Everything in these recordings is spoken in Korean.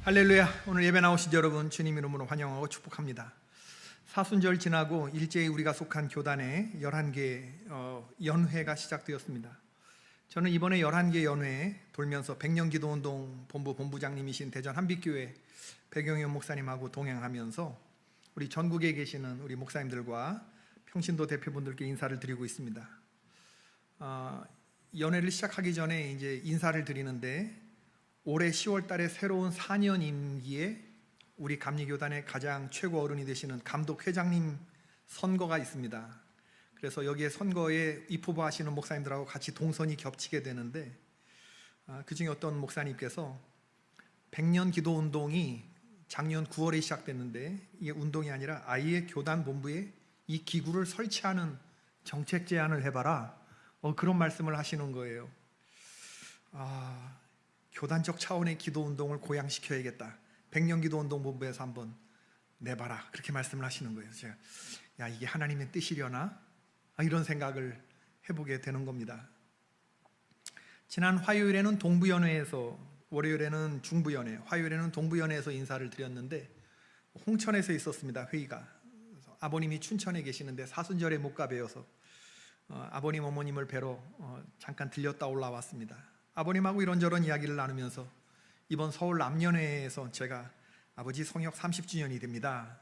할렐루야. 오늘 예배 나오신 여러분 주님 이름으로 환영하고 축복합니다. 사순절 지나고 일제히 우리가 속한 교단에 11개 연회가 시작되었습니다. 저는 이번에 11개 연회에 돌면서 백년기도운동 본부장님이신 대전 한빛교회 백영현 목사님하고 동행하면서 우리 전국에 계시는 우리 목사님들과 평신도 대표분들께 인사를 드리고 있습니다. 연회를 시작하기 전에 이제 인사를 드리는데, 올해 10월 달에 새로운 4년 임기에 우리 감리교단의 가장 최고 어른이 되시는 감독 회장님 선거가 있습니다. 그래서 여기에 선거에 입후보하시는 목사님들하고 같이 동선이 겹치게 되는데, 그중에 어떤 목사님께서 백년 기도 운동이 작년 9월에 시작됐는데 이게 운동이 아니라 아예 교단 본부에 이 기구를 설치하는 정책 제안을 해봐라, 그런 말씀을 하시는 거예요. 교단적 차원의 기도운동을 고양시켜야겠다, 백년기도운동본부에서 한번 내봐라, 그렇게 말씀을 하시는 거예요. 제가 이게 하나님의 뜻이려나? 이런 생각을 해보게 되는 겁니다. 지난 화요일에는 동부연회에서, 월요일에는 중부연회, 화요일에는 동부연회에서 인사를 드렸는데 홍천에서 있었습니다, 회의가. 아버님이 춘천에 계시는데 사순절에 못 가뵈어서 아버님 어머님을 뵈러 잠깐 들렸다 올라왔습니다. 아버님하고 이런저런 이야기를 나누면서 이번 서울 남연회에서 제가 아버지 성역 30주년이 됩니다.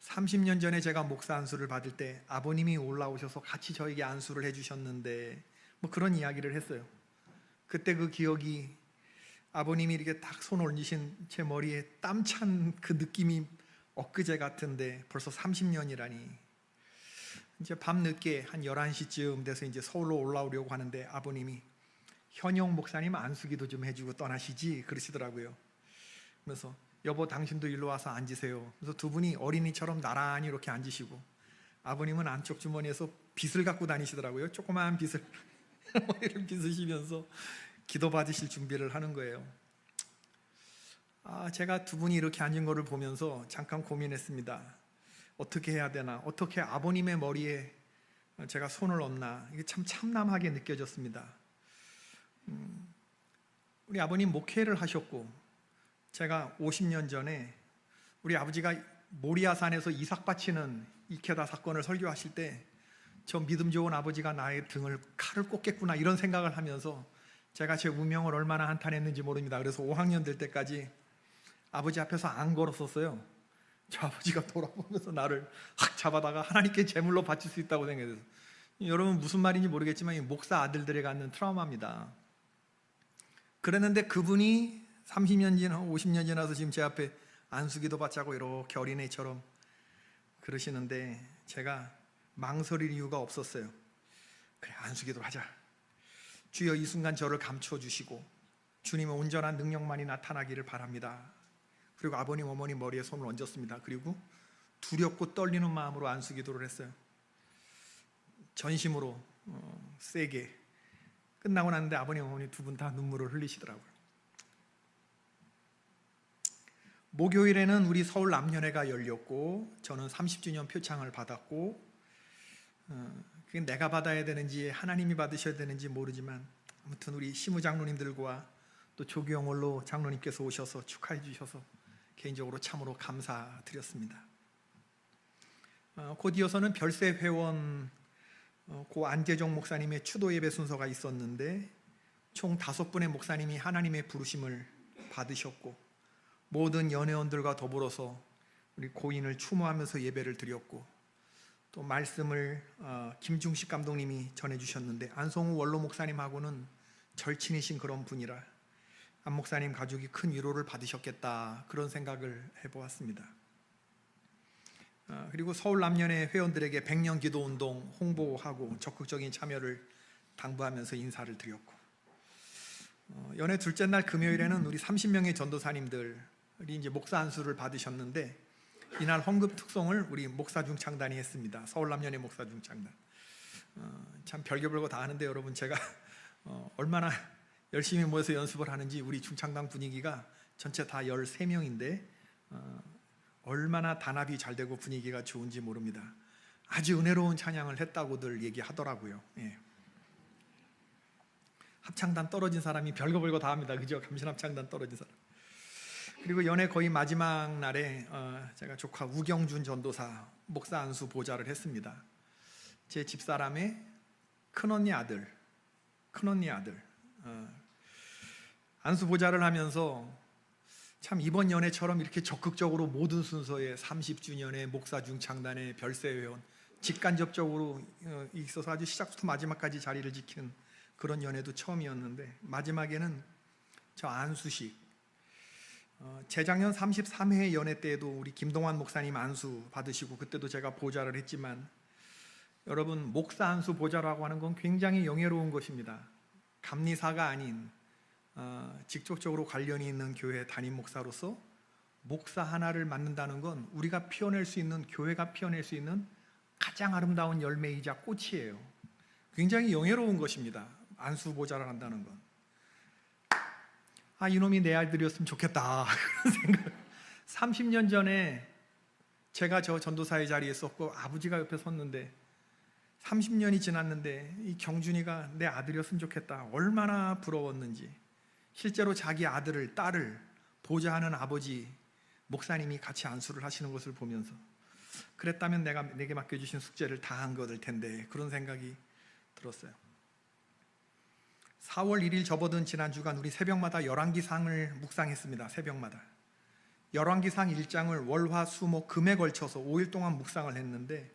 30년 전에 제가 목사 안수를 받을 때 아버님이 올라오셔서 같이 저에게 안수를 해주셨는데 그런 이야기를 했어요. 그때 그 기억이, 아버님이 이렇게 딱 손 올리신 제 머리에 땀 찬 그 느낌이 엊그제 같은데 벌써 30년이라니. 이제 밤늦게 한 11시쯤 돼서 이제 서울로 올라오려고 하는데 아버님이 현영 목사님 안수기도 좀 해주고 떠나시지, 그러시더라고요. 그래서 여보 당신도 일로 와서 앉으세요. 그래서 두 분이 어린이처럼 나란히 이렇게 앉으시고 아버님은 안쪽 주머니에서 빗을 갖고 다니시더라고요. 조그마한 빗을 머리를 빗으시면서 기도 받으실 준비를 하는 거예요. 제가 두 분이 이렇게 앉은 거를 보면서 잠깐 고민했습니다. 어떻게 해야 되나, 어떻게 아버님의 머리에 제가 손을 얹나, 이게 참 참남하게 느껴졌습니다. 우리 아버님 목회를 하셨고, 제가 50년 전에 우리 아버지가 모리아산에서 이삭 바치는 이케다 사건을 설교하실 때 저 믿음 좋은 아버지가 나의 등을 칼을 꽂겠구나, 이런 생각을 하면서 제가 제 운명을 얼마나 한탄했는지 모릅니다. 그래서 5학년 될 때까지 아버지 앞에서 안 걸었었어요. 저 아버지가 돌아보면서 나를 확 잡아다가 하나님께 제물로 바칠 수 있다고 생각해서. 여러분 무슨 말인지 모르겠지만 이 목사 아들들에 갖는 트라우마입니다. 그랬는데 그분이 30년 지나 50년 지나서 지금 제 앞에 안수기도 받자고 이렇게 어린애처럼 그러시는데 제가 망설일 이유가 없었어요. 그래, 안수기도 하자. 주여 이 순간 저를 감춰주시고 주님의 온전한 능력만이 나타나기를 바랍니다. 그리고 아버님 어머니 머리에 손을 얹었습니다. 그리고 두렵고 떨리는 마음으로 안수기도를 했어요. 전심으로 세게. 끝나고 났는데 아버님 어머니 두 분 다 눈물을 흘리시더라고요. 목요일에는 우리 서울 남연회가 열렸고 저는 30주년 표창을 받았고, 그게 내가 받아야 되는지 하나님이 받으셔야 되는지 모르지만 아무튼 우리 시무 장로님들과 또 조규영 장로님께서 오셔서 축하해 주셔서 개인적으로 참으로 감사드렸습니다. 곧 이어서는 별세 회원 고 안재정 목사님의 추도 예배 순서가 있었는데 총 5분의 목사님이 하나님의 부르심을 받으셨고 모든 연회원들과 더불어서 우리 고인을 추모하면서 예배를 드렸고, 또 말씀을 김중식 감독님이 전해주셨는데 안성우 원로 목사님하고는 절친이신 그런 분이라 안 목사님 가족이 큰 위로를 받으셨겠다, 그런 생각을 해보았습니다. 그리고 서울 남연회 회원들에게 백년 기도운동 홍보하고 적극적인 참여를 당부하면서 인사를 드렸고, 연회 둘째 날 금요일에는 우리 30명의 전도사님들이 이제 목사 안수를 받으셨는데 이날 헌금 특송을 우리 목사 중창단이 했습니다. 서울 남연회 목사 중창단. 참 별개별거 다 하는데 여러분, 제가 얼마나 열심히 모여서 연습을 하는지 우리 중창단 분위기가 전체 다 13명인데 얼마나 단합이 잘 되고 분위기가 좋은지 모릅니다. 아주 은혜로운 찬양을 했다고들 얘기하더라고요. 합창단 떨어진 사람이 별거 별거 다 합니다. 그죠? 감신합창단 떨어진 사람. 그리고 연애 거의 마지막 날에 제가 조카 우경준 전도사 목사 안수 보좌를 했습니다. 제 집사람의 큰언니 아들 안수 보좌를 하면서 참 이번 연애처럼 이렇게 적극적으로 모든 순서에 30주년에 목사 중창단의 별세회원 직간접적으로 있어서 아주 시작부터 마지막까지 자리를 지키는 그런 연애도 처음이었는데, 마지막에는 저 안수식, 재작년 33회 연애 때에도 우리 김동환 목사님 안수 받으시고 그때도 제가 보좌를 했지만, 여러분 목사 안수 보좌라고 하는 건 굉장히 영예로운 것입니다. 감리사가 아닌 직접적으로 관련이 있는 교회 담임 목사로서 목사 하나를 맡는다는 건 우리가 피워낼 수 있는, 교회가 피워낼 수 있는 가장 아름다운 열매이자 꽃이에요. 굉장히 영예로운 것입니다. 안수 보좌를 한다는 건. 이놈이 내 아들이었으면 좋겠다 그런 생각. 30년 전에 제가 저 전도사의 자리에 있었고 아버지가 옆에 섰는데 30년이 지났는데 이 경준이가 내 아들이었으면 좋겠다, 얼마나 부러웠는지. 실제로 자기 아들을, 딸을 보좌하는 아버지 목사님이 같이 안수를 하시는 것을 보면서 그랬다면 내게 맡겨주신 숙제를 다 한 것일 텐데, 그런 생각이 들었어요. 4월 1일 접어든 지난 주간 우리 새벽마다 열왕기상을 묵상했습니다. 새벽마다 열왕기상 1장을 월, 화, 수, 목, 금에 걸쳐서 5일 동안 묵상을 했는데,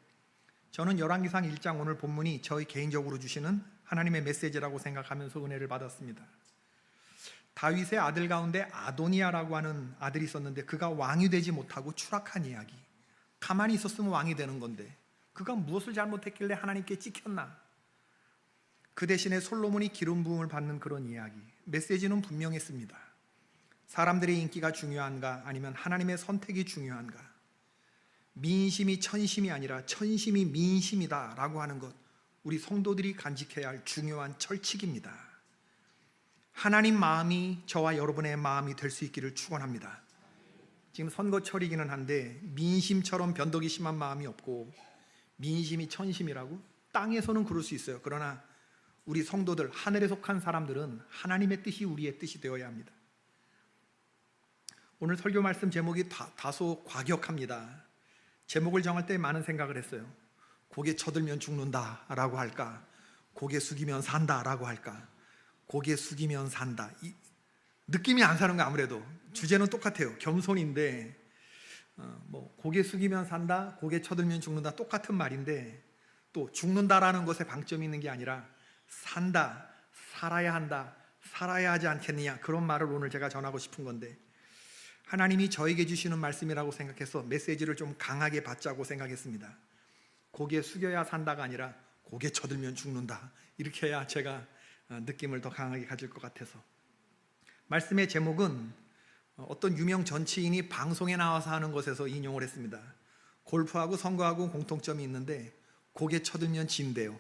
저는 열왕기상 1장 오늘 본문이 저희 개인적으로 주시는 하나님의 메시지라고 생각하면서 은혜를 받았습니다. 다윗의 아들 가운데 아도니아라고 하는 아들이 있었는데 그가 왕이 되지 못하고 추락한 이야기. 가만히 있었으면 왕이 되는 건데 그가 무엇을 잘못했길래 하나님께 찍혔나? 그 대신에 솔로몬이 기름 부음을 받는 그런 이야기. 메시지는 분명했습니다. 사람들의 인기가 중요한가, 아니면 하나님의 선택이 중요한가? 민심이 천심이 아니라 천심이 민심이다 라고 하는 것, 우리 성도들이 간직해야 할 중요한 철칙입니다. 하나님 마음이 저와 여러분의 마음이 될 수 있기를 축원합니다. 지금 선거철이기는 한데 민심처럼 변덕이 심한 마음이 없고 민심이 천심이라고? 땅에서는 그럴 수 있어요. 그러나 우리 성도들, 하늘에 속한 사람들은 하나님의 뜻이 우리의 뜻이 되어야 합니다. 오늘 설교 말씀 제목이 다소 과격합니다. 제목을 정할 때 많은 생각을 했어요. 고개 쳐들면 죽는다 라고 할까, 고개 숙이면 산다 라고 할까. 고개 숙이면 산다, 느낌이 안 사는 거. 아무래도 주제는 똑같아요. 겸손인데 고개 숙이면 산다, 고개 쳐들면 죽는다, 똑같은 말인데 또 죽는다라는 것에 방점이 있는 게 아니라 산다, 살아야 한다, 살아야 하지 않겠느냐, 그런 말을 오늘 제가 전하고 싶은 건데, 하나님이 저에게 주시는 말씀이라고 생각해서 메시지를 좀 강하게 받자고 생각했습니다. 고개 숙여야 산다가 아니라 고개 쳐들면 죽는다, 이렇게 해야 제가 느낌을 더 강하게 가질 것 같아서. 말씀의 제목은 어떤 유명 정치인이 방송에 나와서 하는 것에서 인용을 했습니다. 골프하고 선거하고 공통점이 있는데 고개 쳐들면 진대요.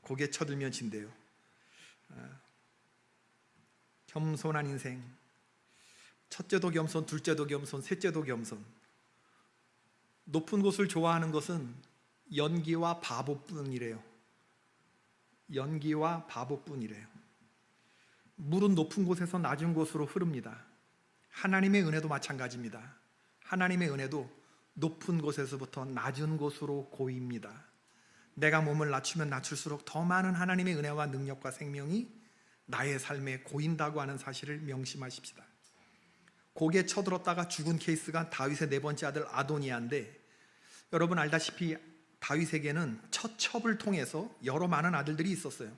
고개 쳐들면 진대요. 겸손한 인생, 첫째도 겸손, 둘째도 겸손, 셋째도 겸손. 높은 곳을 좋아하는 것은 연기와 바보뿐이래요. 연기와 바보뿐이래요. 물은 높은 곳에서 낮은 곳으로 흐릅니다. 하나님의 은혜도 마찬가지입니다. 하나님의 은혜도 높은 곳에서부터 낮은 곳으로 고입니다. 내가 몸을 낮추면 낮출수록 더 많은 하나님의 은혜와 능력과 생명이 나의 삶에 고인다고 하는 사실을 명심하십시다. 고개 쳐들었다가 죽은 케이스가 다윗의 네 번째 아들 아도니아인데, 여러분 알다시피 다윗에게는 첫 첩을 통해서 여러 많은 아들들이 있었어요.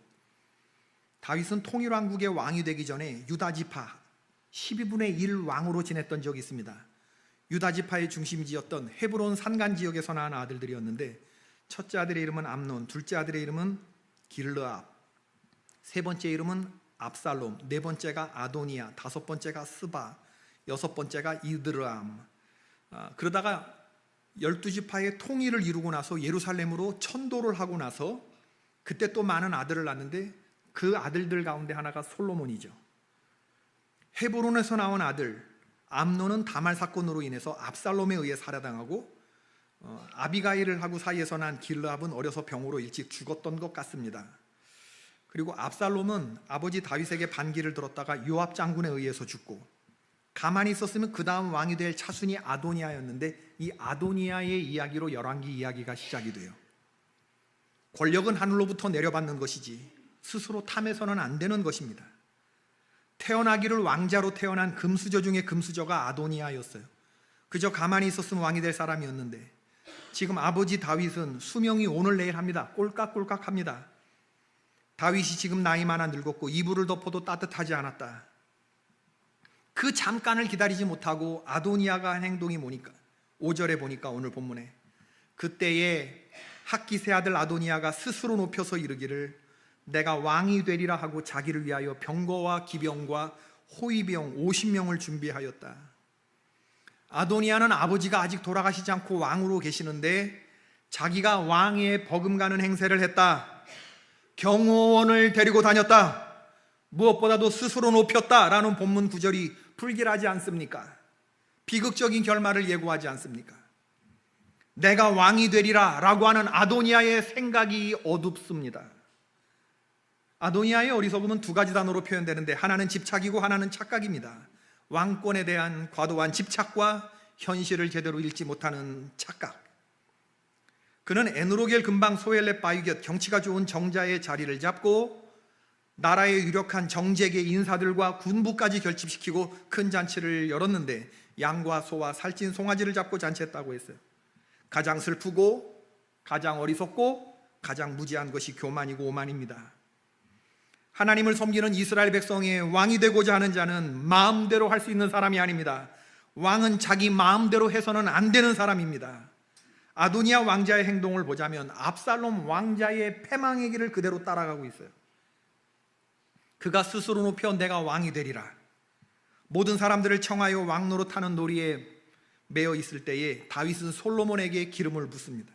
다윗은 통일왕국의 왕이 되기 전에 유다지파 12분의 1 왕으로 지냈던 적이 있습니다. 유다지파의 중심지였던 헤브론 산간 지역에서 낳은 아들들이었는데, 첫째 아들의 이름은 암논, 둘째 아들의 이름은 길르압, 세 번째 이름은 압살롬, 네 번째가 아도니아, 다섯 번째가 스바, 여섯 번째가 이드르암. 그러다가 12지파의 통일을 이루고 나서 예루살렘으로 천도를 하고 나서 그때 또 많은 아들을 낳는데, 그 아들들 가운데 하나가 솔로몬이죠. 헤브론에서 나온 아들 암논은 다말 사건으로 인해서 압살롬에 의해 살해당하고, 아비가일을 하고 사이에서 난 길르압은 어려서 병으로 일찍 죽었던 것 같습니다. 그리고 압살롬은 아버지 다윗에게 반기를 들었다가 요압 장군에 의해서 죽고, 가만히 있었으면 그 다음 왕이 될 차순이 아도니아였는데 이 아도니아의 이야기로 열왕기 이야기가 시작이 돼요. 권력은 하늘로부터 내려받는 것이지 스스로 탐해서는 안 되는 것입니다. 태어나기를 왕자로 태어난 금수저 중에 금수저가 아도니아였어요. 그저 가만히 있었으면 왕이 될 사람이었는데 지금 아버지 다윗은 수명이 오늘 내일 합니다. 꼴깍꼴깍 합니다. 다윗이 지금 나이 많아 늙었고 이불을 덮어도 따뜻하지 않았다. 그 잠깐을 기다리지 못하고 아도니아가 한 행동이 뭐니까 5절에 보니까 오늘 본문에 그때에 학기세 아들 아도니아가 스스로 높여서 이르기를 내가 왕이 되리라 하고 자기를 위하여 병거와 기병과 호위병 50명을 준비하였다. 아도니아는 아버지가 아직 돌아가시지 않고 왕으로 계시는데 자기가 왕위에 버금가는 행세를 했다. 경호원을 데리고 다녔다. 무엇보다도 스스로 높였다라는 본문 구절이 불길하지 않습니까? 비극적인 결말을 예고하지 않습니까? 내가 왕이 되리라 라고 하는 아도니아의 생각이 어둡습니다. 아도니아의 어리석음은 두 가지 단어로 표현되는데 하나는 집착이고 하나는 착각입니다. 왕권에 대한 과도한 집착과 현실을 제대로 읽지 못하는 착각. 그는 에누로겔 근방 소엘렛 바위 곁 경치가 좋은 정자의 자리를 잡고 나라의 유력한 정재계 인사들과 군부까지 결집시키고 큰 잔치를 열었는데 양과 소와 살찐 송아지를 잡고 잔치했다고 했어요. 가장 슬프고 가장 어리석고 가장 무지한 것이 교만이고 오만입니다. 하나님을 섬기는 이스라엘 백성의 왕이 되고자 하는 자는 마음대로 할 수 있는 사람이 아닙니다. 왕은 자기 마음대로 해서는 안 되는 사람입니다. 아도니아 왕자의 행동을 보자면 압살롬 왕자의 패망의 길을 그대로 따라가고 있어요. 그가 스스로 높여 내가 왕이 되리라. 모든 사람들을 청하여 왕 노릇하는 놀이에 매여 있을 때에 다윗은 솔로몬에게 기름을 붓습니다.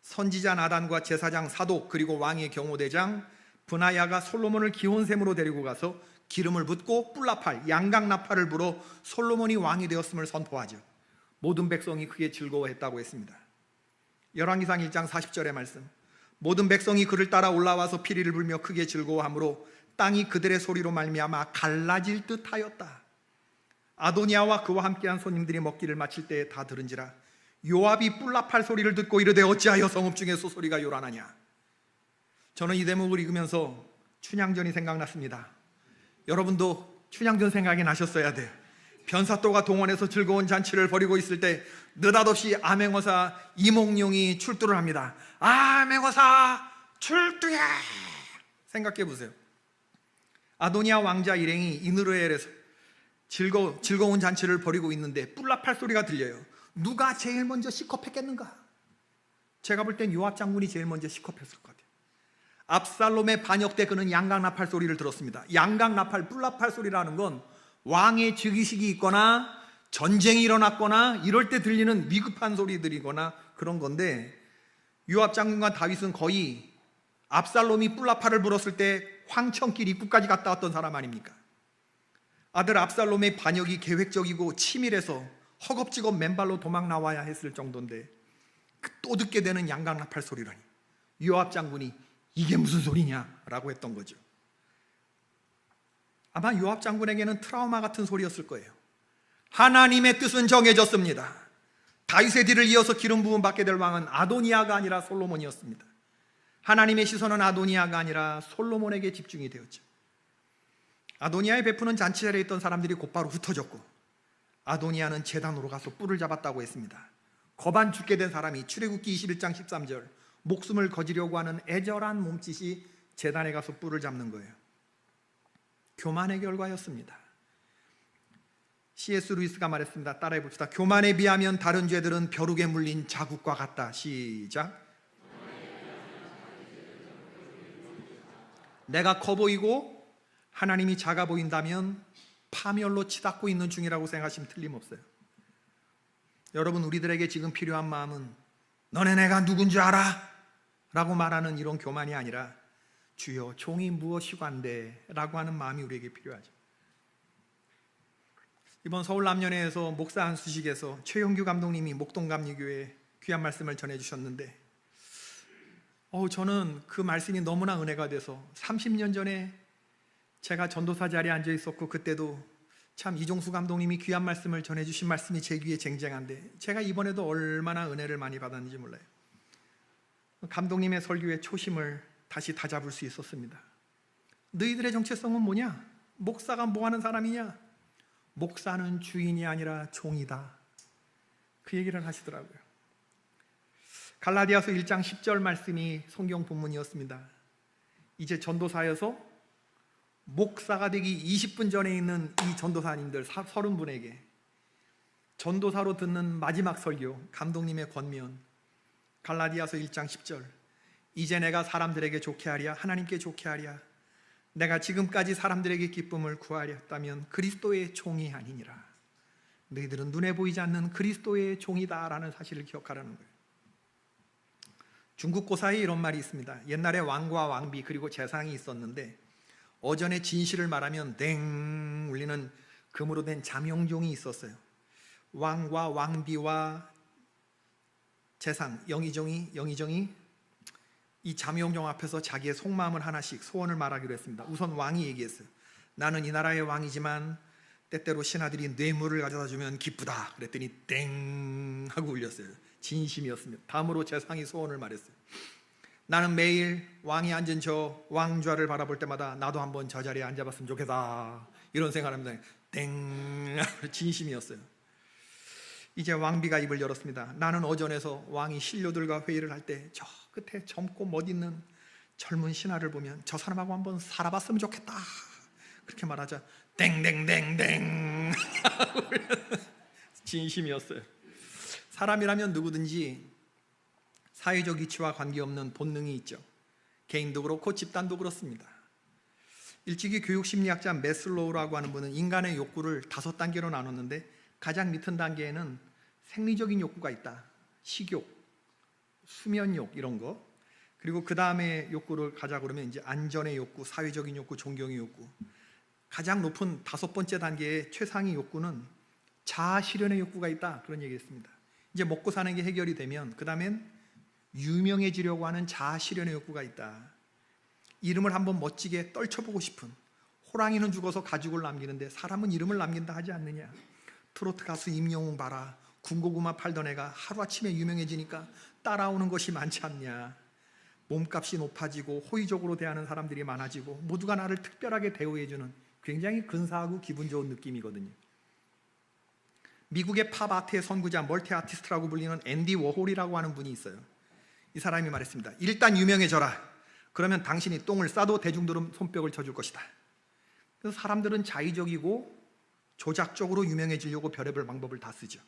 선지자 나단과 제사장 사독 그리고 왕의 경호대장 브나야가 솔로몬을 기혼샘으로 데리고 가서 기름을 붓고 뿔나팔, 양강나팔을 불어 솔로몬이 왕이 되었음을 선포하죠. 모든 백성이 크게 즐거워했다고 했습니다. 열왕기상 1장 40절의 말씀, 모든 백성이 그를 따라 올라와서 피리를 불며 크게 즐거워하므로 땅이 그들의 소리로 말미암아 갈라질 듯하였다. 아도니아와 그와 함께한 손님들이 먹기를 마칠 때에 다 들은지라 요압이 뿔나팔 소리를 듣고 이르되 어찌하여 성읍 중에서 소리가 요란하냐. 저는 이 대목을 읽으면서 춘향전이 생각났습니다. 여러분도 춘향전 생각이 나셨어야 돼요. 변사또가 동원해서 즐거운 잔치를 벌이고 있을 때 느닷없이 암행어사 이몽룡이 출두를 합니다. 암행어사 출두야. 생각해 보세요. 아도니아 왕자 일행이 이느르엘에서 즐거운 잔치를 벌이고 있는데 뿔나팔 소리가 들려요. 누가 제일 먼저 시컵했겠는가? 제가 볼 땐 요압 장군이 제일 먼저 시컵했을 것 같아요. 압살롬의 반역 때 그는 양강나팔 소리를 들었습니다. 양강나팔, 뿔나팔 소리라는 건 왕의 즉위식이 있거나 전쟁이 일어났거나 이럴 때 들리는 위급한 소리들이거나 그런 건데 요압 장군과 다윗은 거의 압살롬이 뿔나팔을 불었을 때 황천길 입구까지 갔다 왔던 사람 아닙니까? 아들 압살롬의 반역이 계획적이고 치밀해서 허겁지겁 맨발로 도망 나와야 했을 정도인데 또 듣게 되는 양강나팔 소리라니. 요압 장군이 이게 무슨 소리냐라고 했던 거죠. 아마 요압 장군에게는 트라우마 같은 소리였을 거예요. 하나님의 뜻은 정해졌습니다. 다윗의 뒤를 이어서 기름 부음 받게 될 왕은 아도니아가 아니라 솔로몬이었습니다. 하나님의 시선은 아도니아가 아니라 솔로몬에게 집중이 되었죠. 아도니아의 베푸는 잔치 자리에 있던 사람들이 곧바로 흩어졌고 아도니아는 제단으로 가서 뿔을 잡았다고 했습니다. 거반 죽게 된 사람이 출애굽기 21장 13절 목숨을 거지려고 하는 애절한 몸짓이 제단에 가서 뿔을 잡는 거예요. 교만의 결과였습니다. C.S. 루이스가 말했습니다. 따라해 봅시다. 교만에 비하면 다른 죄들은 벼룩에 물린 자국과 같다. 시작. 내가 커 보이고 하나님이 작아 보인다면 파멸로 치닫고 있는 중이라고 생각하시면 틀림없어요. 여러분, 우리들에게 지금 필요한 마음은 너네 내가 누군지 알아? 라고 말하는 이런 교만이 아니라 주여 종이 무엇이관데? 라고 하는 마음이 우리에게 필요하죠. 이번 서울 남년회에서 목사 안수식에서 최용규 감독님이 목동감리교회 귀한 말씀을 전해주셨는데 저는 그 말씀이 너무나 은혜가 돼서 30년 전에 제가 전도사 자리에 앉아 있었고 그때도 참 이종수 감독님이 귀한 말씀을 전해주신 말씀이 제 귀에 쟁쟁한데 제가 이번에도 얼마나 은혜를 많이 받았는지 몰라요. 감독님의 설교의 초심을 다시 다잡을 수 있었습니다. 너희들의 정체성은 뭐냐? 목사가 뭐하는 사람이냐? 목사는 주인이 아니라 종이다. 그 얘기를 하시더라고요. 갈라디아서 1장 10절 말씀이 성경 본문이었습니다. 이제 전도사여서 목사가 되기 20분 전에 있는 이 전도사님들 30분에게 전도사로 듣는 마지막 설교, 감독님의 권면, 갈라디아서 1장 10절. 이제 내가 사람들에게 좋게 하랴, 하나님께 좋게 하랴. 내가 지금까지 사람들에게 기쁨을 구하려 했다면 그리스도의 종이 아니니라. 너희들은 눈에 보이지 않는 그리스도의 종이다라는 사실을 기억하라는 거예요. 중국 고사에 이런 말이 있습니다. 옛날에 왕과 왕비 그리고 재상이 있었는데 어전의 진실을 말하면 땡 울리는 금으로 된 잠용종이 있었어요. 왕과 왕비와 재상, 영의정이 이 잠용종 앞에서 자기의 속마음을 하나씩 소원을 말하기로 했습니다. 우선 왕이 얘기했어요. 나는 이 나라의 왕이지만 때때로 신하들이 뇌물을 가져다 주면 기쁘다. 그랬더니 땡 하고 울렸어요. 진심이었습니다. 다음으로 재상이 소원을 말했어요. 나는 매일 왕이 앉은 저 왕좌를 바라볼 때마다 나도 한번 저 자리에 앉아봤으면 좋겠다. 이런 생각을 합니다. 땡 진심이었어요. 이제 왕비가 입을 열었습니다. 나는 어전에서 왕이 신료들과 회의를 할 때 저 끝에 젊고 멋있는 젊은 신하를 보면 저 사람하고 한번 살아봤으면 좋겠다. 그렇게 말하자 땡땡땡땡 진심이었어요. 사람이라면 누구든지 사회적 위치와 관계없는 본능이 있죠. 개인도 그렇고 집단도 그렇습니다. 일찍이 교육심리학자 매슬로우라고 하는 분은 인간의 욕구를 5단계로 나눴는데 가장 밑은 단계에는 생리적인 욕구가 있다. 식욕, 수면욕 이런 거. 그리고 그 다음에 욕구를 가자 그러면 이제 안전의 욕구, 사회적인 욕구, 존경의 욕구. 가장 높은 5번째 단계의 최상위 욕구는 자아 실현의 욕구가 있다. 그런 얘기했습니다. 이제 먹고 사는 게 해결이 되면 그 다음엔 유명해지려고 하는 자아 실현의 욕구가 있다. 이름을 한번 멋지게 떨쳐보고 싶은, 호랑이는 죽어서 가죽을 남기는데 사람은 이름을 남긴다 하지 않느냐. 트로트 가수 임영웅 봐라. 군고구마 팔던 애가 하루아침에 유명해지니까 따라오는 것이 많지 않냐. 몸값이 높아지고 호의적으로 대하는 사람들이 많아지고 모두가 나를 특별하게 대우해주는 굉장히 근사하고 기분 좋은 느낌이거든요. 미국의 팝 아트의 선구자, 멀티 아티스트라고 불리는 앤디 워홀이라고 하는 분이 있어요. 이 사람이 말했습니다. 일단 유명해져라. 그러면 당신이 똥을 싸도 대중들은 손뼉을 쳐줄 것이다. 그래서 사람들은 자의적이고 조작적으로 유명해지려고 별의별 방법을 다 쓰죠.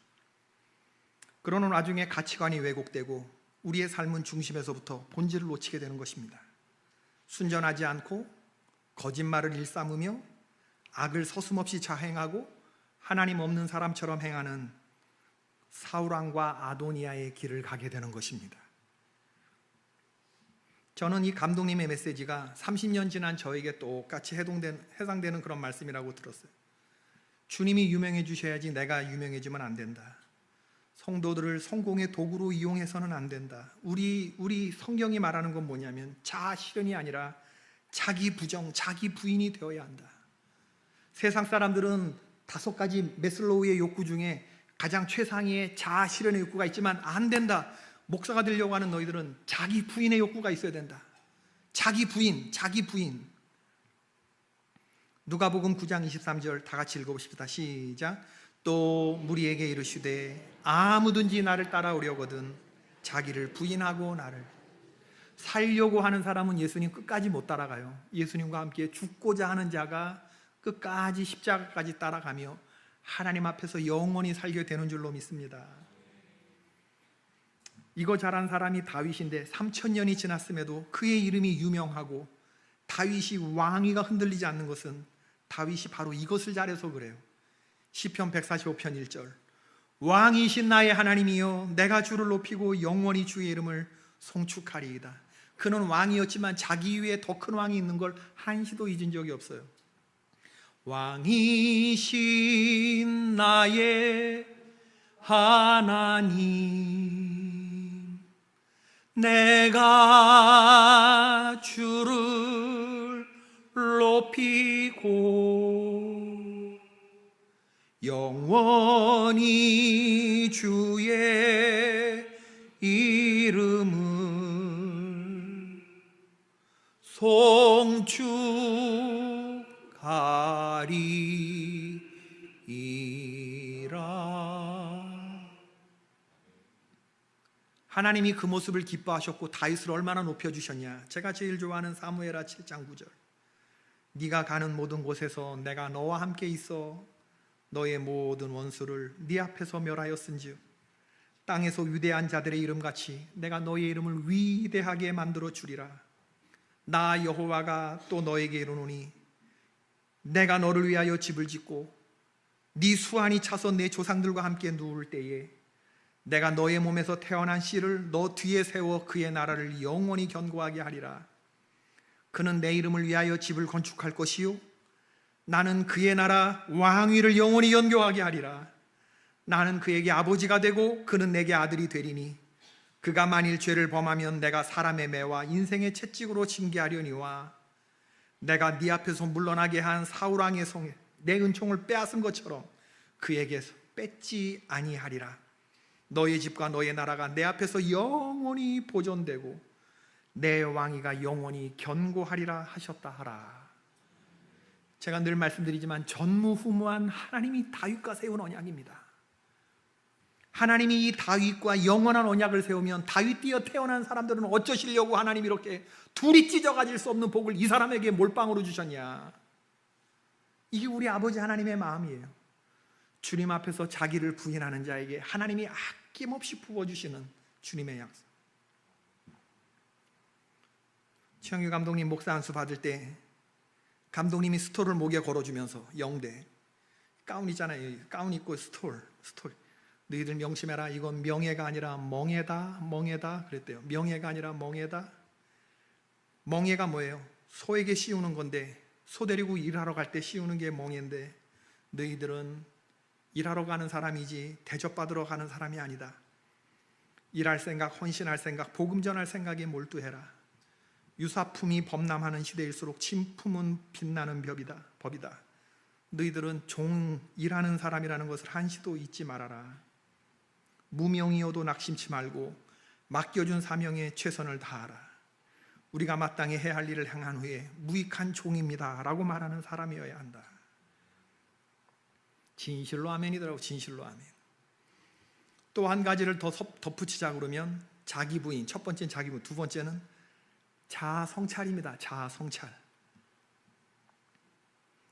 그러는 와중에 가치관이 왜곡되고 우리의 삶은 중심에서부터 본질을 놓치게 되는 것입니다. 순전하지 않고 거짓말을 일삼으며 악을 서슴없이 자행하고 하나님 없는 사람처럼 행하는 사울왕과 아도니아의 길을 가게 되는 것입니다. 저는 이 감독님의 메시지가 30년 지난 저에게 똑같이 해당되는 그런 말씀이라고 들었어요. 주님이 유명해 주셔야지 내가 유명해지면 안 된다. 성도들을 성공의 도구로 이용해서는 안 된다. 우리 성경이 말하는 건 뭐냐면 자아 실현이 아니라 자기 부정, 자기 부인이 되어야 한다. 세상 사람들은 5가지 매슬로우의 욕구 중에 가장 최상위의 자아 실현의 욕구가 있지만 안 된다. 목사가 되려고 하는 너희들은 자기 부인의 욕구가 있어야 된다. 자기 부인. 누가복음 9장 23절 다 같이 읽어보십시다. 시작. 또 무리에게 이르시되 아무든지 나를 따라오려거든 자기를 부인하고 나를 살려고 하는 사람은 예수님 끝까지 못 따라가요. 예수님과 함께 죽고자 하는 자가 끝까지 십자가까지 따라가며 하나님 앞에서 영원히 살게 되는 줄로 믿습니다. 이거 잘한 사람이 다윗인데 3000년이 지났음에도 그의 이름이 유명하고 다윗이 왕위가 흔들리지 않는 것은 다윗이 바로 이것을 잘해서 그래요. 시편 145편 1절 왕이신 나의 하나님이여 내가 주를 높이고 영원히 주의 이름을 송축하리이다. 그는 왕이었지만 자기 위에 더 큰 왕이 있는 걸 한시도 잊은 적이 없어요. 왕이신 나의 하나님 내가 주를 높이고 영원히 주의 이름을 송축하리이라. 하나님이 그 모습을 기뻐하셨고 다윗을 얼마나 높여주셨냐. 제가 제일 좋아하는 사무엘하 7장 9절. 네가 가는 모든 곳에서 내가 너와 함께 있어 너의 모든 원수를 네 앞에서 멸하였은즉 땅에서 위대한 자들의 이름같이 내가 너의 이름을 위대하게 만들어 주리라. 나 여호와가 또 너에게 이르노니 내가 너를 위하여 집을 짓고 네 수완이 차서 내 조상들과 함께 누울 때에 내가 너의 몸에서 태어난 씨를 너 뒤에 세워 그의 나라를 영원히 견고하게 하리라. 그는 내 이름을 위하여 집을 건축할 것이요 나는 그의 나라 왕위를 영원히 연교하게 하리라. 나는 그에게 아버지가 되고 그는 내게 아들이 되리니 그가 만일 죄를 범하면 내가 사람의 매와 인생의 채찍으로 징계하려니와 내가 네 앞에서 물러나게 한 사울 왕의 성에 내 은총을 빼앗은 것처럼 그에게서 뺏지 아니하리라. 너의 집과 너의 나라가 내 앞에서 영원히 보존되고 내 왕위가 영원히 견고하리라 하셨다 하라. 제가 늘 말씀드리지만 전무후무한 하나님이 다윗과 세운 언약입니다. 하나님이 이 다윗과 영원한 언약을 세우면 다윗 뒤에 태어난 사람들은 어쩌시려고 하나님이 이렇게 둘이 찢어가질 수 없는 복을 이 사람에게 몰빵으로 주셨냐. 이게 우리 아버지 하나님의 마음이에요. 주님 앞에서 자기를 부인하는 자에게 하나님이 아낌없이 부어주시는 주님의 약속. 최영규 감독님 목사 안수 받을 때 감독님이 스톨을 목에 걸어주면서 영대 가운 있잖아요. 가운 입고 스톨 너희들 명심해라. 이건 명예가 아니라 멍에다 그랬대요. 명예가 아니라 멍에다. 멍에가 뭐예요? 소에게 씌우는 건데 소 데리고 일하러 갈 때 씌우는 게 멍에인데 너희들은 일하러 가는 사람이지 대접받으러 가는 사람이 아니다. 일할 생각, 헌신할 생각, 복음 전할 생각에 몰두해라. 유사품이 범람하는 시대일수록 진품은 빛나는 법이다. 너희들은 일하는 사람이라는 것을 한시도 잊지 말아라. 무명이어도 낙심치 말고 맡겨준 사명에 최선을 다하라. 우리가 마땅히 해야 할 일을 행한 후에 무익한 종입니다 라고 말하는 사람이어야 한다. 진실로 아멘이더라고. 진실로 아멘. 또 한 가지를 더 덧붙이자 그러면 자기 부인, 첫 번째는 자기 부인, 두 번째는 자아 성찰입니다. 자아 성찰.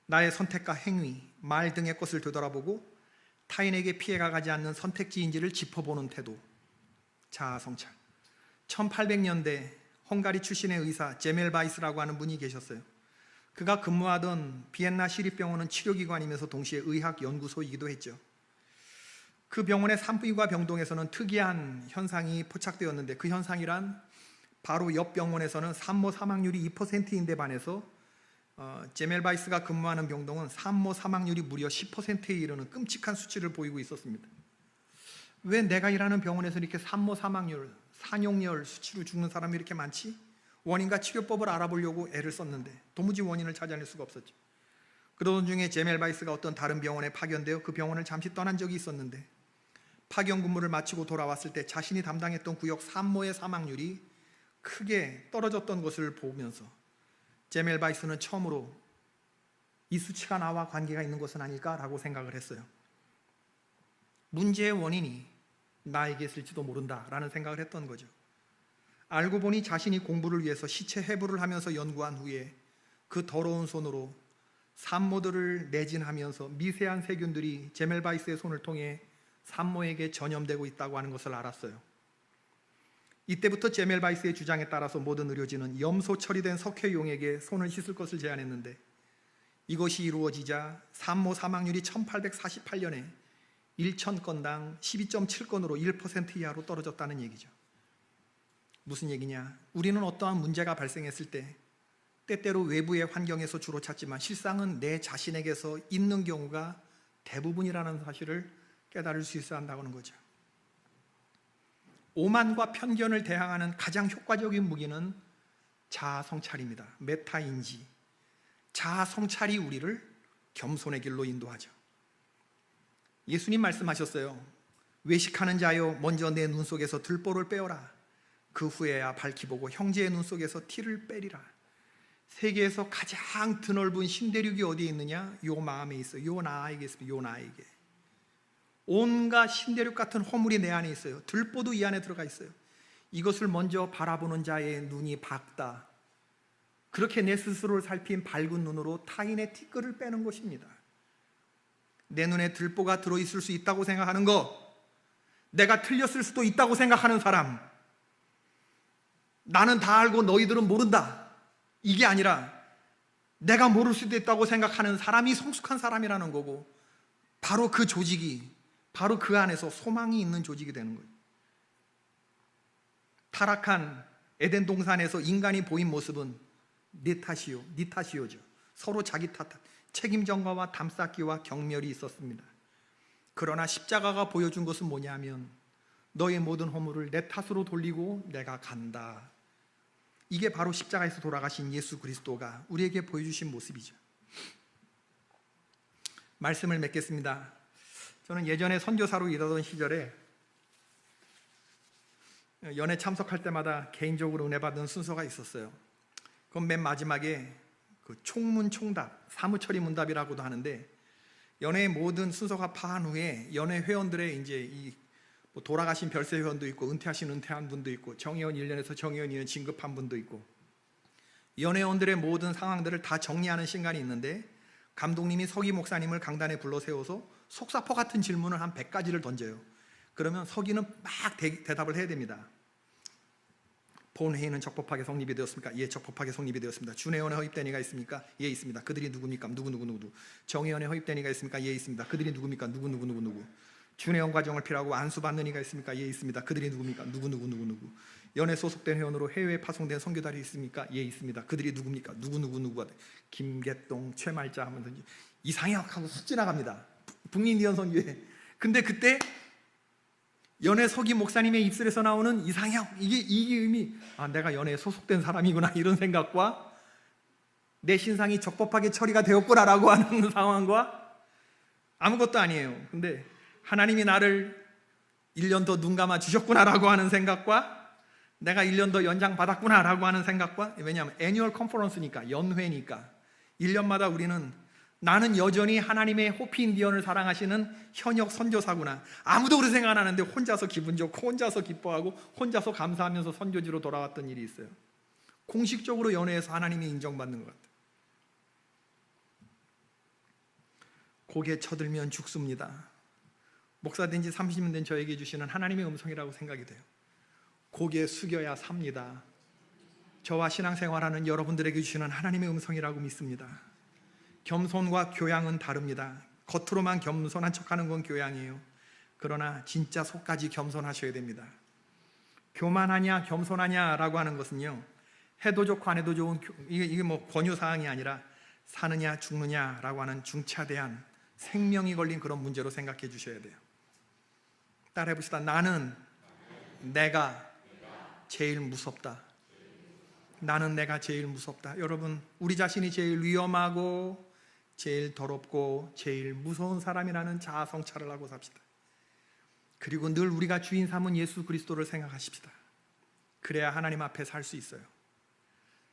나의 선택과 행위, 말 등의 것을 되돌아보고 타인에게 피해가 가지 않는 선택지인지를 짚어보는 태도. 자아 성찰. 1800년대 헝가리 출신의 의사 제멜 바이스라고 하는 분이 계셨어요. 그가 근무하던 비엔나 시립병원은 치료기관이면서 동시에 의학연구소이기도 했죠. 그 병원의 산부인과 병동에서는 특이한 현상이 포착되었는데 그 현상이란 바로 옆 병원에서는 산모 사망률이 2%인데 반해서 제멜 바이스가 근무하는 병동은 산모 사망률이 무려 10%에 이르는 끔찍한 수치를 보이고 있었습니다. 왜 내가 일하는 병원에서 이렇게 산모 사망률, 산용열 수치로 죽는 사람이 이렇게 많지? 원인과 치료법을 알아보려고 애를 썼는데 도무지 원인을 찾아낼 수가 없었죠. 그러던 중에 제멜 바이스가 어떤 다른 병원에 파견되어 그 병원을 잠시 떠난 적이 있었는데 파견 근무를 마치고 돌아왔을 때 자신이 담당했던 구역 산모의 사망률이 크게 떨어졌던 것을 보면서 제멜 바이스는 처음으로 이 수치가 나와 관계가 있는 것은 아닐까라고 생각을 했어요. 문제의 원인이 나에게 있을지도 모른다라는 생각을 했던 거죠. 알고 보니 자신이 공부를 위해서 시체 해부를 하면서 연구한 후에 그 더러운 손으로 산모들을 내진하면서 미세한 세균들이 제멜 바이스의 손을 통해 산모에게 전염되고 있다고 하는 것을 알았어요. 이때부터 제멜 바이스의 주장에 따라서 모든 의료진은 염소 처리된 석회용에게 손을 씻을 것을 제안했는데 이것이 이루어지자 산모 사망률이 1848년에 1,000건당 12.7건으로 1% 이하로 떨어졌다는 얘기죠. 무슨 얘기냐? 우리는 어떠한 문제가 발생했을 때 때때로 외부의 환경에서 주로 찾지만 실상은 내 자신에게서 있는 경우가 대부분이라는 사실을 깨달을 수 있어야 한다는 거죠. 오만과 편견을 대항하는 가장 효과적인 무기는 자아 성찰입니다. 메타인지. 자아 성찰이 우리를 겸손의 길로 인도하죠. 예수님 말씀하셨어요. 외식하는 자여, 먼저 내 눈 속에서 들보를 빼어라. 그 후에야 밝히 보고 형제의 눈 속에서 티를 빼리라. 세계에서 가장 드넓은 신대륙이 어디에 있느냐? 요 마음에 있어요. 요 나에게 있습니다. 요 나에게. 온갖 신대륙 같은 허물이 내 안에 있어요. 들보도 이 안에 들어가 있어요. 이것을 먼저 바라보는 자의 눈이 밝다. 그렇게 내 스스로를 살핀 밝은 눈으로 타인의 티끌을 빼는 것입니다. 내 눈에 들보가 들어있을 수 있다고 생각하는 것, 내가 틀렸을 수도 있다고 생각하는 사람, 나는 다 알고 너희들은 모른다, 이게 아니라 내가 모를 수도 있다고 생각하는 사람이 성숙한 사람이라는 거고, 바로 그 조직이, 바로 그 안에서 소망이 있는 조직이 되는 거예요. 타락한 에덴 동산에서 인간이 보인 모습은 네 탓이요죠. 서로 자기 탓, 책임 전가와 담쌓기와 경멸이 있었습니다. 그러나 십자가가 보여준 것은 뭐냐면, 너의 모든 허물을 내 탓으로 돌리고 내가 간다. 이게 바로 십자가에서 돌아가신 예수 그리스도가 우리에게 보여주신 모습이죠. 말씀을 맺겠습니다. 저는 예전에 선교사로 일하던 시절에 연회 참석할 때마다 개인적으로 은혜 받은 순서가 있었어요. 그건 맨 마지막에 그 총문총답, 사무처리 문답이라고도 하는데, 연회의 모든 순서가 파한 후에 연회 회원들의 이제 뭐 돌아가신 별세 회원도 있고, 은퇴한 분도 있고, 정회원 1년에서 정회원 2년 진급한 분도 있고, 연회원들의 모든 상황들을 다 정리하는 시간이 있는데, 감독님이 서기 목사님을 강단에 불러 세워서 속사포 같은 질문을 한 100가지를 던져요. 그러면 서기는 막 대답을 해야 됩니다. 본 회의는 적법하게 성립이 되었습니까? 예, 적법하게 성립이 되었습니다. 준회원에 허입된 이가 있습니까? 예, 있습니다. 그들이 누굽니까? 누구. 정회원에 허입된 이가 있습니까? 예, 있습니다. 그들이 누굽니까? 누구. 준회원 과정을 필요하고 안수받는 이가 있습니까? 예, 있습니다. 그들이 누굽니까? 누구. 연회 소속된 회원으로 해외에 파송된 선교단이 있습니까? 예, 있습니다. 그들이 누굽니까? 누구. 김계동, 최말자 하면서 이상혁하고 쑥 지나갑니다. 북인디언 선교회. 근데 그때 연회 서기 목사님의 입술에서 나오는 이상형, 이게 의미, 내가 연회에 소속된 사람이구나, 이런 생각과 내 신상이 적법하게 처리가 되었구나라고 하는 상황과 아무것도 아니에요. 근데 하나님이 나를 1년 더 눈 감아 주셨구나라고 하는 생각과 내가 1년 더 연장 받았구나라고 하는 생각과, 왜냐하면 애니얼 컨퍼런스니까, 연회니까 1년마다 우리는 나는 여전히 하나님의 호피 인디언을 사랑하시는 현역 선교사구나, 아무도 그렇게 생각 안 하는데 혼자서 기분 좋고 혼자서 기뻐하고 혼자서 감사하면서 선교지로 돌아왔던 일이 있어요. 공식적으로 연회에서 하나님이 인정받는 것 같아요. 고개 쳐들면 죽습니다. 목사된 지 30년 된 저에게 주시는 하나님의 음성이라고 생각이 돼요. 고개 숙여야 삽니다. 저와 신앙생활하는 여러분들에게 주시는 하나님의 음성이라고 믿습니다. 겸손과 교양은 다릅니다. 겉으로만 겸손한 척하는 건 교양이에요. 그러나 진짜 속까지 겸손하셔야 됩니다. 교만하냐 겸손하냐라고 하는 것은요, 해도 좋고 안 해도 좋은, 이게 뭐 권유사항이 아니라 사느냐 죽느냐라고 하는 중차대한 생명이 걸린 그런 문제로 생각해 주셔야 돼요. 따라해 봅시다. 나는 내가 제일 무섭다. 나는 내가 제일 무섭다. 여러분, 우리 자신이 제일 위험하고 제일 더럽고 제일 무서운 사람이라는 자아 성찰을 하고 삽시다. 그리고 늘 우리가 주인 삼은 예수 그리스도를 생각하십시다. 그래야 하나님 앞에 살 수 있어요.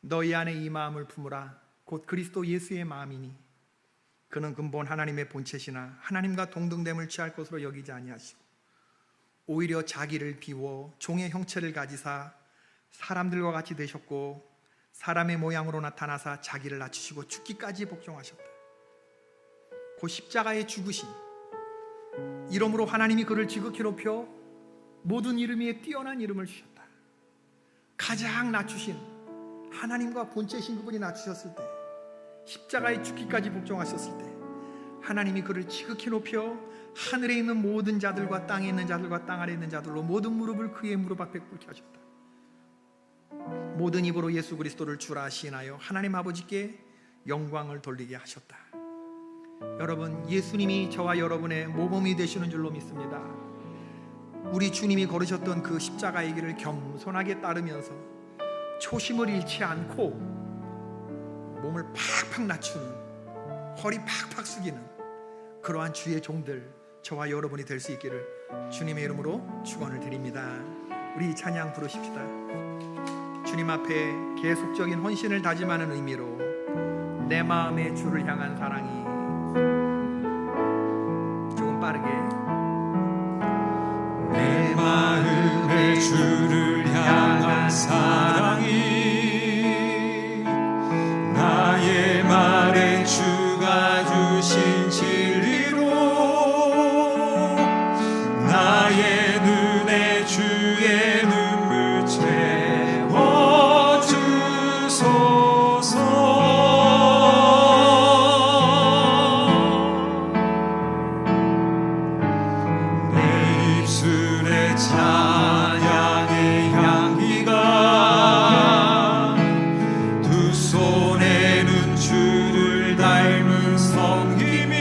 너희 안에 이 마음을 품으라. 곧 그리스도 예수의 마음이니 그는 근본 하나님의 본체시나 하나님과 동등됨을 취할 것으로 여기지 아니하시고 오히려 자기를 비워 종의 형체를 가지사 사람들과 같이 되셨고 사람의 모양으로 나타나사 자기를 낮추시고 죽기까지 복종하셨다. 그 십자가의 죽으심, 이러므로 하나님이 그를 지극히 높여 모든 이름 위에 뛰어난 이름을 주셨다. 가장 낮추신 하나님과 본체신 그분이 낮추셨을 때, 십자가의 죽기까지 복종하셨을 때 하나님이 그를 지극히 높여 하늘에 있는 모든 자들과 땅에 있는 자들과 땅 아래 있는 자들로 모든 무릎을 그의 무릎 앞에 꿇게 하셨다. 모든 입으로 예수 그리스도를 주라 시인하여 하나님 아버지께 영광을 돌리게 하셨다. 여러분, 예수님이 저와 여러분의 모범이 되시는 줄로 믿습니다. 우리 주님이 걸으셨던 그 십자가의 길을 겸손하게 따르면서 초심을 잃지 않고 몸을 팍팍 낮추는, 허리 팍팍 숙이는 그러한 주의 종들, 저와 여러분이 될 수 있기를 주님의 이름으로 축원을 드립니다. 우리 이 찬양 부르십시다. 주님 앞에 계속적인 헌신을 다짐하는 의미로 내 마음의 주를 향한 사랑이, 조금 빠르게, 내 마음의 주를 향한 사랑이 나의 말에 주가 주신 진리로 나의 눈에 주의 눈물 채워주소서. 내 입술에 찬양의 향기가 두 손에는 주를 닮은 섬김이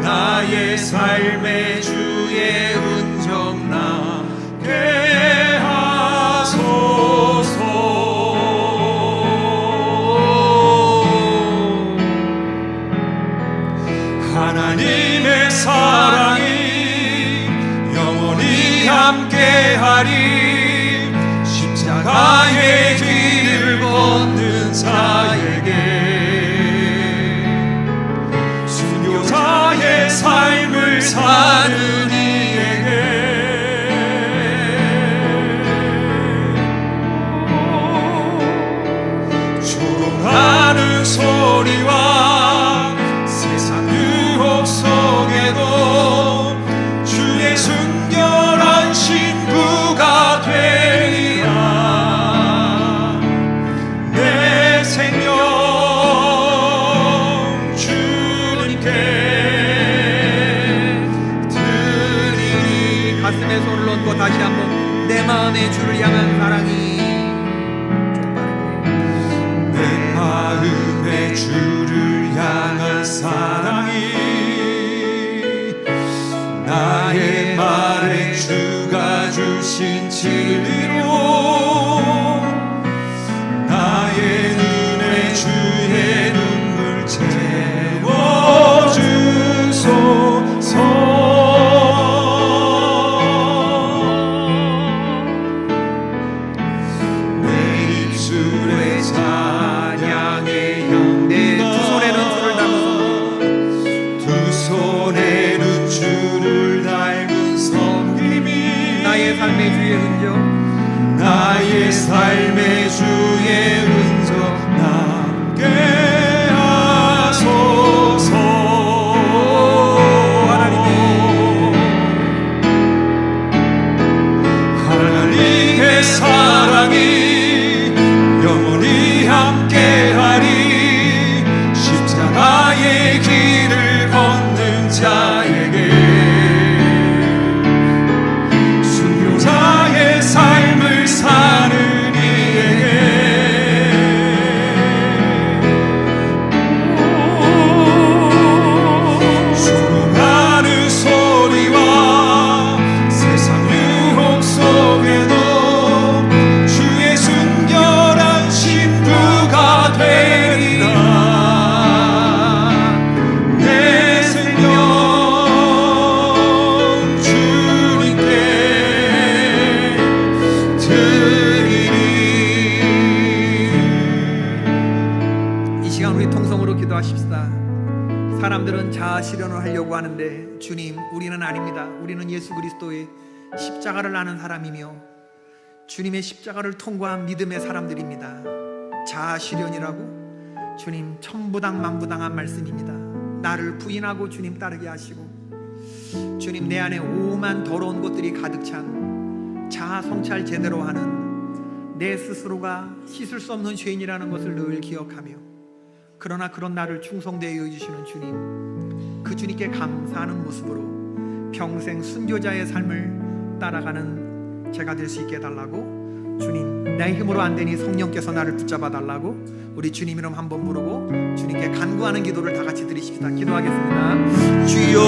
나의 삶의 주의 은정 나게 하소서. 하나님의 사랑이 영원히 함께하리. 십자가의 길을 걷는 자에게 순교자의 삶을 사는 이에게 조롱하는 소리와 세상 유혹 속에도 주의 순결한 신부가 되리라. 내 생명 주님께 드리리. 가슴에 손을 얹고 다시 한번 내 마음의 주를 향한 사랑이, 좀 빠르게, 내 마음의 주를 향한 사랑이 나의 말에 주가 주신 진리로 나의 눈에 주의 눈물 채워주소서. 내 입술에 찬양의 향기가 두 손에는 주를 담은 두 손에는 주를 닮은 섬김이 나의 삶의 주의 흔적, 나의 삶의 주의 은적 남게 하소서. 하나님의 사랑이 영원히 함께하리. 십자가의 길을 걷는 자에게 순교자의 삶을 사는 이에게 조롱하는 소리와 세상 유혹 속에도 주의 순결한 신부가 되리라. 내 생명 주님께 드리리. 이 시간 우리 통성으로 기도하십시다. 사람들은 자아 실현을 하려고 하는데 주님, 우리는 아닙니다. 우리는 예수 그리스도의 십자가를 아는 사람이며 주님의 십자가를 통과한 믿음의 사람들입니다. 자아 실현이라고 주님 천부당 만부당한 말씀입니다. 나를 부인하고 주님 따르게 하시고, 주님 내 안에 오만 더러운 것들이 가득 찬 자아 성찰 제대로 하는 내 스스로가 씻을 수 없는 죄인이라는 것을 늘 기억하며, 그러나 그런 나를 충성되게 여기시는 주님, 그 주님께 감사하는 모습으로 평생 순교자의 삶을 따라가는 제가 될 수 있게 해달라고, 주님 내 힘으로 안 되니 성령께서 나를 붙잡아 달라고 우리 주님 이름 한번 부르고 주님께 간구하는 기도를 다 같이 드리십시다. 기도하겠습니다. 주여